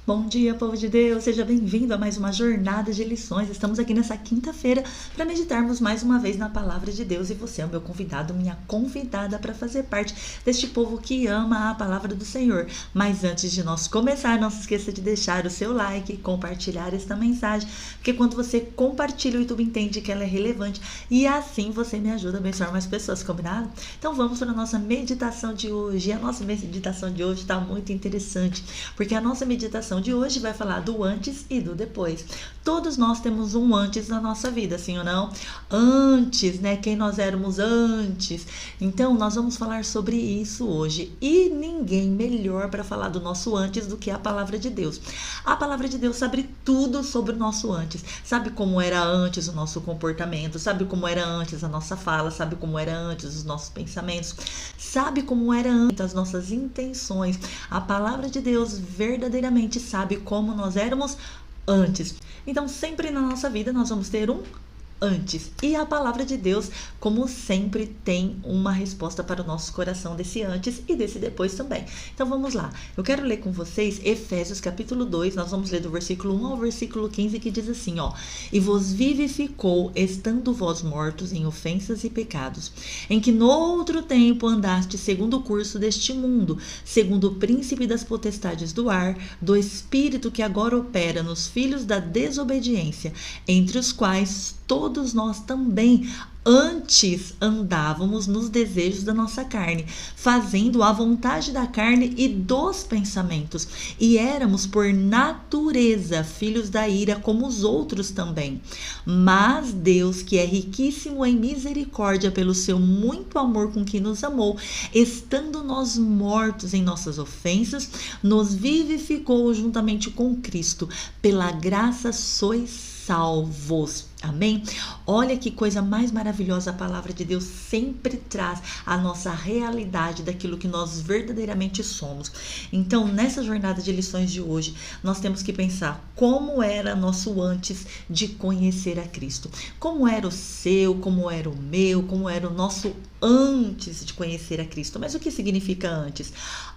Bom dia, povo de Deus, seja bem-vindo a mais uma jornada de lições. Estamos aqui nessa quinta-feira para meditarmos mais uma vez na palavra de Deus e você é o meu convidado, minha convidada para fazer parte deste povo que ama a palavra do Senhor. Mas antes de nós começar, não se esqueça de deixar o seu like, compartilhar esta mensagem, porque quando você compartilha, o YouTube entende que ela é relevante e assim você me ajuda a abençoar mais pessoas, combinado? Então vamos para a nossa meditação de hoje. E a nossa meditação de hoje está muito interessante, porque a nossa meditação de hoje vai falar do antes e do depois. Todos nós temos um antes na nossa vida, sim ou não? Antes, né? Quem nós éramos antes. Então, nós vamos falar sobre isso hoje. E ninguém melhor para falar do nosso antes do que a palavra de Deus. A palavra de Deus sabe tudo sobre o nosso antes. Sabe como era antes o nosso comportamento, sabe como era antes a nossa fala, sabe como era antes os nossos pensamentos, sabe como era antes as nossas intenções. A palavra de Deus verdadeiramente sabe como nós éramos antes. Então, sempre na nossa vida nós vamos ter um antes. E a palavra de Deus, como sempre, tem uma resposta para o nosso coração desse antes e desse depois também. Então vamos lá. Eu quero ler com vocês Efésios capítulo 2, nós vamos ler do versículo 1 ao versículo 15, que diz assim, ó: E vos vivificou, estando vós mortos em ofensas e pecados, em que no outro tempo andaste segundo o curso deste mundo, segundo o príncipe das potestades do ar, do espírito que agora opera nos filhos da desobediência, entre os quais todos nós também antes andávamos nos desejos da nossa carne, fazendo a vontade da carne e dos pensamentos, e éramos por natureza filhos da ira como os outros também. Mas Deus, que é riquíssimo em misericórdia pelo seu muito amor com que nos amou, estando nós mortos em nossas ofensas, nos vivificou juntamente com Cristo. Pela graça sois salvos. Amém? Olha que coisa mais maravilhosa, a palavra de Deus sempre traz a nossa realidade daquilo que nós verdadeiramente somos. Então, nessa jornada de lições de hoje, nós temos que pensar como era nosso antes de conhecer a Cristo. Como era o seu, como era o meu, como era o nosso antes de conhecer a Cristo. Mas o que significa antes?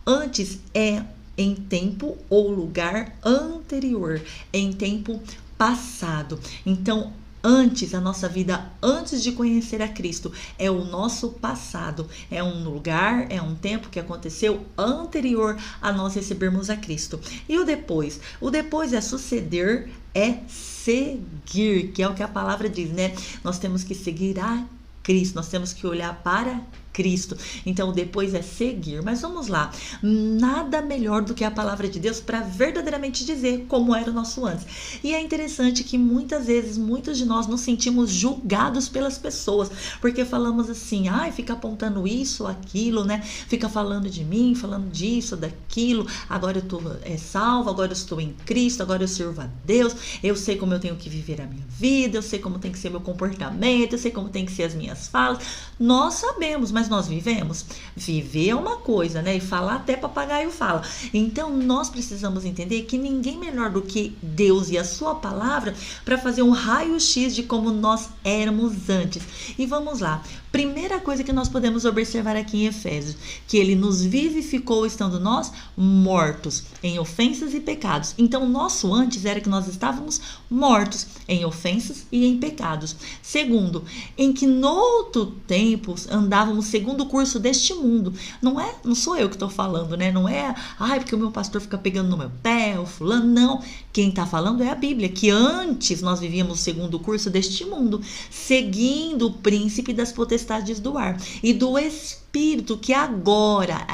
Antes é em tempo ou lugar anterior, em tempo passado. Então, antes, a nossa vida antes de conhecer a Cristo é o nosso passado, é um lugar, é um tempo que aconteceu anterior a nós recebermos a Cristo. E o depois? O depois é suceder, é seguir, que é o que a palavra diz, né? Nós temos que seguir a Cristo, nós temos que olhar para Cristo. Então, depois é seguir. Mas vamos lá. Nada melhor do que a palavra de Deus para verdadeiramente dizer como era o nosso antes. E é interessante que muitas vezes, muitos de nós nos sentimos julgados pelas pessoas, porque falamos assim, ai, fica apontando isso, aquilo, né? Fica falando de mim, falando disso, daquilo. Agora eu estou salvo, agora eu estou em Cristo, agora eu sirvo a Deus, eu sei como eu tenho que viver a minha vida, eu sei como tem que ser meu comportamento, eu sei como tem que ser as minhas falas. Nós sabemos, mas nós vivemos? Viver é uma coisa, né? E falar até papagaio fala. Então, nós precisamos entender que ninguém melhor do que Deus e a sua palavra para fazer um raio-x de como nós éramos antes. E vamos lá. Primeira coisa que nós podemos observar aqui em Efésios, que ele nos vivificou estando nós mortos em ofensas e pecados. Então, o nosso antes era que nós estávamos mortos em ofensas e em pecados. Segundo, em que no outro tempo andávamos segundo o curso deste mundo. Não sou eu que estou falando, né? Não é, porque o meu pastor fica pegando no meu pé, o fulano, não. Quem está falando é a Bíblia, que antes nós vivíamos segundo o curso deste mundo, seguindo o príncipe das potestades do ar e do espírito que agora,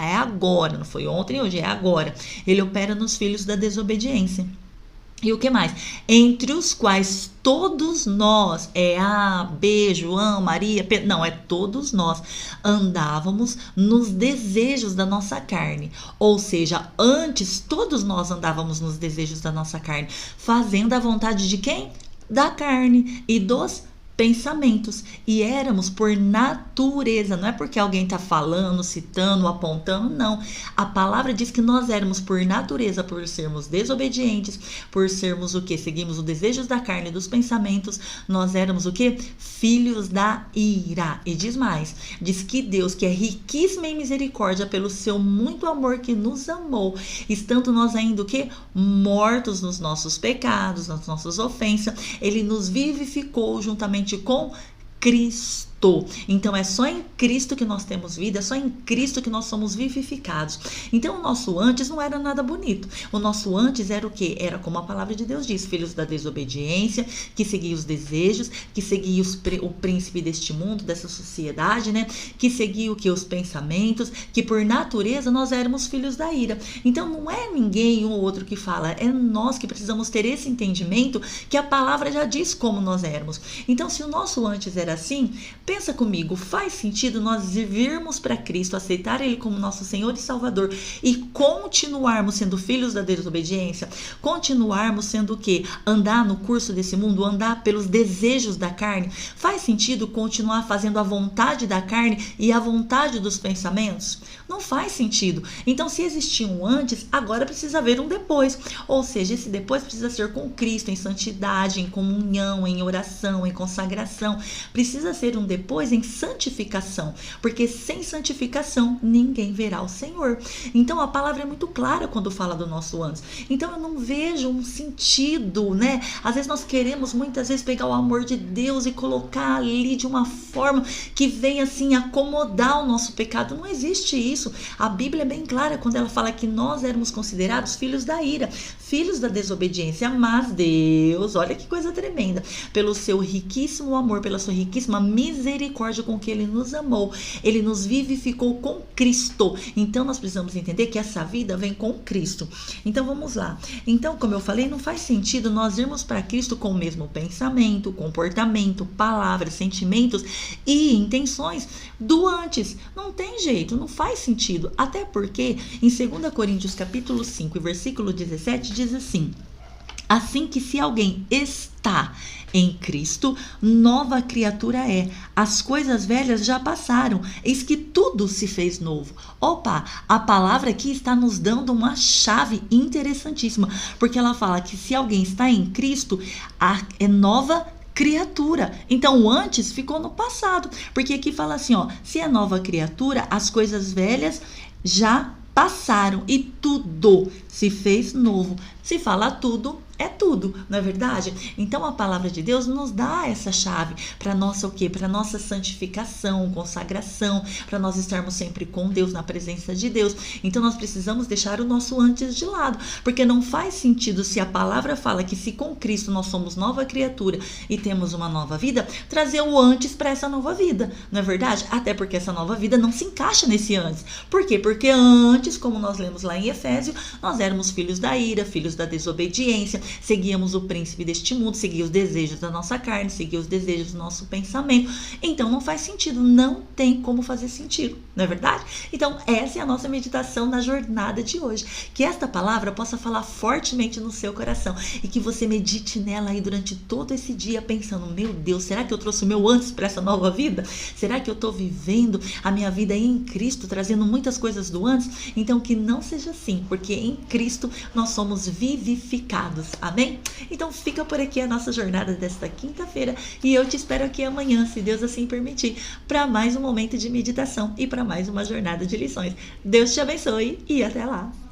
não foi ontem, hoje é agora, ele opera nos filhos da desobediência. E o que mais? Entre os quais todos nós, A, B, João, Maria, Pedro, não, é todos nós, andávamos nos desejos da nossa carne. Ou seja, antes todos nós andávamos nos desejos da nossa carne, fazendo a vontade de quem? Da carne e dos pensamentos, e éramos por natureza, não é porque alguém está falando, citando, apontando, não. A palavra diz que nós éramos por natureza, por sermos desobedientes, por sermos o que? Seguimos os desejos da carne e dos pensamentos, nós éramos o que? Filhos da ira. E diz mais, diz que Deus, que é riquíssimo em misericórdia, pelo seu muito amor que nos amou, estando nós ainda o que? Mortos nos nossos pecados, nas nossas ofensas, ele nos vivificou juntamente com Cristo. Então é só em Cristo que nós temos vida, é só em Cristo que nós somos vivificados. Então o nosso antes não era nada bonito. O nosso antes era o quê? Era como a palavra de Deus diz, filhos da desobediência, que seguia os desejos, que seguia o príncipe deste mundo, dessa sociedade, né? Que seguia o que? Os pensamentos, que por natureza nós éramos filhos da ira. Então não é ninguém um ou outro que fala, é nós que precisamos ter esse entendimento que a palavra já diz como nós éramos. Então se o nosso antes era assim, pensa comigo, faz sentido nós virmos para Cristo, aceitar Ele como nosso Senhor e Salvador e continuarmos sendo filhos da desobediência? Continuarmos sendo o quê? Andar no curso desse mundo, andar pelos desejos da carne? Faz sentido continuar fazendo a vontade da carne e a vontade dos pensamentos? Não faz sentido. Então, se existia um antes, agora precisa haver um depois. Ou seja, esse depois precisa ser com Cristo, em santidade, em comunhão, em oração, em consagração. Precisa ser um depois em santificação, porque sem santificação ninguém verá o Senhor. Então a palavra é muito clara quando fala do nosso antes. Então eu não vejo um sentido, né? Às vezes nós queremos muitas vezes pegar o amor de Deus e colocar ali de uma forma que venha assim acomodar o nosso pecado. Não existe isso. A Bíblia é bem clara quando ela fala que nós éramos considerados filhos da ira, filhos da desobediência, mas Deus, olha que coisa tremenda, pelo seu riquíssimo amor, pela sua riquíssima misericórdia com que Ele nos amou, Ele nos vivificou com Cristo. Então nós precisamos entender que essa vida vem com Cristo. Então vamos lá. Então, como eu falei, não faz sentido nós irmos para Cristo com o mesmo pensamento, comportamento, palavras, sentimentos e intenções do antes. Não tem jeito, não faz sentido. Até porque em 2 Coríntios capítulo 5 e versículo 17 diz assim: assim que se alguém está em Cristo, nova criatura é. As coisas velhas já passaram, eis que tudo se fez novo. Opa, a palavra aqui está nos dando uma chave interessantíssima, porque ela fala que se alguém está em Cristo, é nova criatura. Então o antes ficou no passado, porque aqui fala assim, ó, se é nova criatura, as coisas velhas já passaram e tudo se fez novo. Se fala tudo, é tudo, não é verdade? Então a palavra de Deus nos dá essa chave para nossa o quê? Para nossa santificação, consagração, para nós estarmos sempre com Deus, na presença de Deus. Então nós precisamos deixar o nosso antes de lado, porque não faz sentido, se a palavra fala que se com Cristo nós somos nova criatura e temos uma nova vida, trazer o antes para essa nova vida, não é verdade? Até porque essa nova vida não se encaixa nesse antes. Por quê? Porque antes, como nós lemos lá em Efésios, nós éramos filhos da ira, filhos da desobediência, seguíamos o príncipe deste mundo, seguíamos os desejos da nossa carne, seguíamos os desejos do nosso pensamento. Então não faz sentido, não tem como fazer sentido, não é verdade? Então essa é a nossa meditação na jornada de hoje. Que esta palavra possa falar fortemente no seu coração e que você medite nela aí durante todo esse dia pensando, meu Deus, será que eu trouxe o meu antes para essa nova vida? Será que eu estou vivendo a minha vida em Cristo, trazendo muitas coisas do antes? Então que não seja assim, porque em Cristo nós somos vivificados. Amém? Então fica por aqui a nossa jornada desta quinta-feira e eu te espero aqui amanhã, se Deus assim permitir, para mais um momento de meditação e para mais uma jornada de lições. Deus te abençoe e até lá!